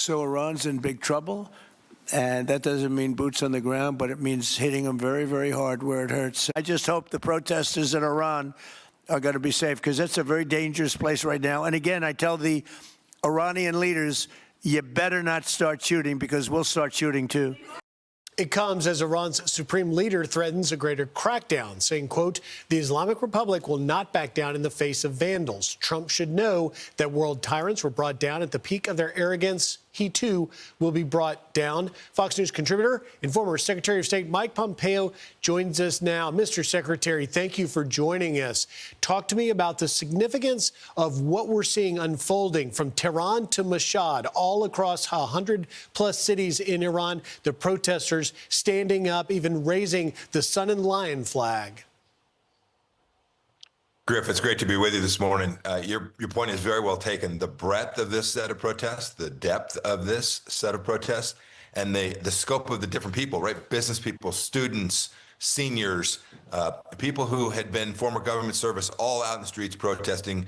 So Iran's in big trouble, and that doesn't mean boots on the ground, but it means hitting them very, very hard where it hurts. I just hope the protesters in Iran are going to be safe, because it's a very dangerous place right now. And again, I tell the Iranian leaders, you better not start shooting, because we'll start shooting too. It comes as Iran's supreme leader threatens a greater crackdown, saying, quote, the Islamic Republic will not back down in the face of vandals. Trump should know that world tyrants were brought down at the peak of their arrogance. He, too, will be brought down. Fox News contributor and former Secretary of State Mike Pompeo joins us now. Mr. Secretary, thank you for joining us. Talk to me about the significance of what we're seeing unfolding from Tehran to Mashhad, all across 100-plus cities in Iran, the protesters standing up, even raising the Sun and Lion flag. Griff, it's great to be with you this morning. Your point is very well taken. The breadth of this set of protests, the depth of this set of protests, and the scope of the different people, right? Business people, students, seniors, people who had been former government service, all out in the streets protesting,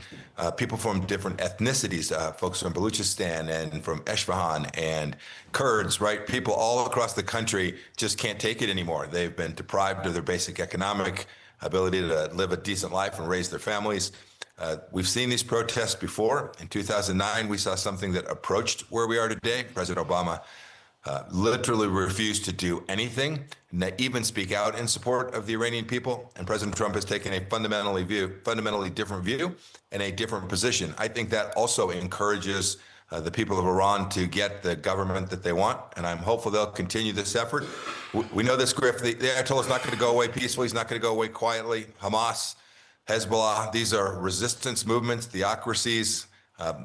people from different ethnicities, folks from Baluchistan and from Esfahan and Kurds, right? People all across the country just can't take it anymore. They've been deprived of their basic economic ability to live a decent life and raise their families. We've seen these protests before. In 2009, we saw something that approached where we are today. President Obama literally refused to do anything, even speak out in support of the Iranian people. And President Trump has taken a fundamentally different view and a different position. I think that also encourages the people of Iran to get the government that they want, and I'm hopeful they'll continue this effort. We know this, Griff, the Ayatollah is not going to go away peacefully. He's not going to go away quietly. Hamas, Hezbollah, these are resistance movements, theocracies.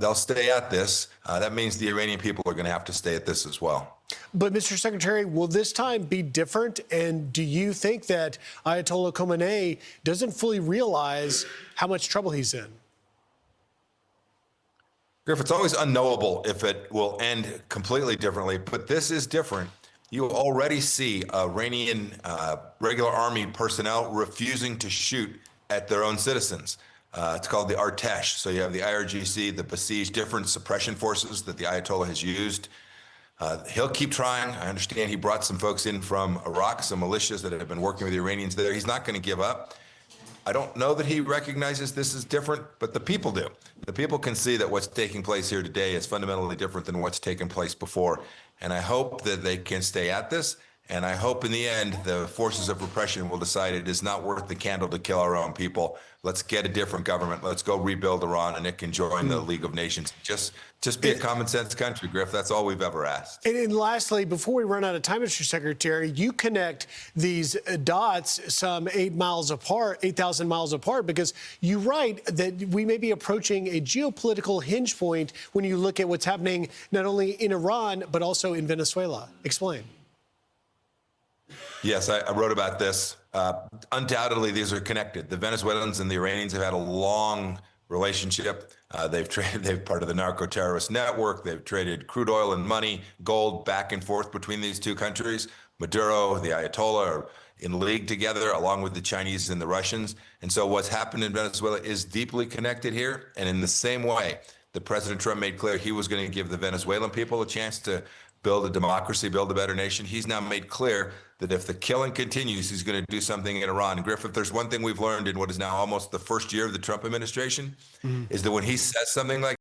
They'll stay at this. That means the Iranian people are going to have to stay at this as well. But, Mr. Secretary, will this time be different? And do you think that Ayatollah Khamenei doesn't fully realize how much trouble he's in? Griff, it's always unknowable if it will end completely differently, but this is different. You already see Iranian regular army personnel refusing to shoot at their own citizens. It's called the Artesh. So you have the IRGC, the Basij, different suppression forces that the Ayatollah has used. He'll keep trying. I understand he brought some folks in from Iraq, some militias that have been working with the Iranians there. He's not going to give up. I don't know that he recognizes this is different, but the people do. The people can see that what's taking place here today is fundamentally different than what's taken place before. And I hope that they can stay at this. And I hope in the end, the forces of repression will decide it is not worth the candle to kill our own people. Let's get a different government. Let's go rebuild Iran, and it can join the League of Nations. Just be a common sense country, Griff. That's all we've ever asked. And lastly, before we run out of time, Mr. Secretary, you connect these dots some 8,000 miles apart, because you write that we may be approaching a geopolitical hinge point when you look at what's happening not only in Iran, but also in Venezuela. Explain. Yes, I wrote about this. Undoubtedly, these are connected. The Venezuelans and the Iranians have had a long relationship. They're part of the narco-terrorist network. They've traded crude oil and money, gold back and forth between these two countries. Maduro, the Ayatollah are in league together, along with the Chinese and the Russians. And so what's happened in Venezuela is deeply connected here. And in the same way that President Trump made clear he was going to give the Venezuelan people a chance to build a democracy, build a better nation, he's now made clear that if the killing continues, he's going to do something in Iran. And Griff, if there's one thing we've learned in what is now almost the first year of the Trump administration, is that when he says something like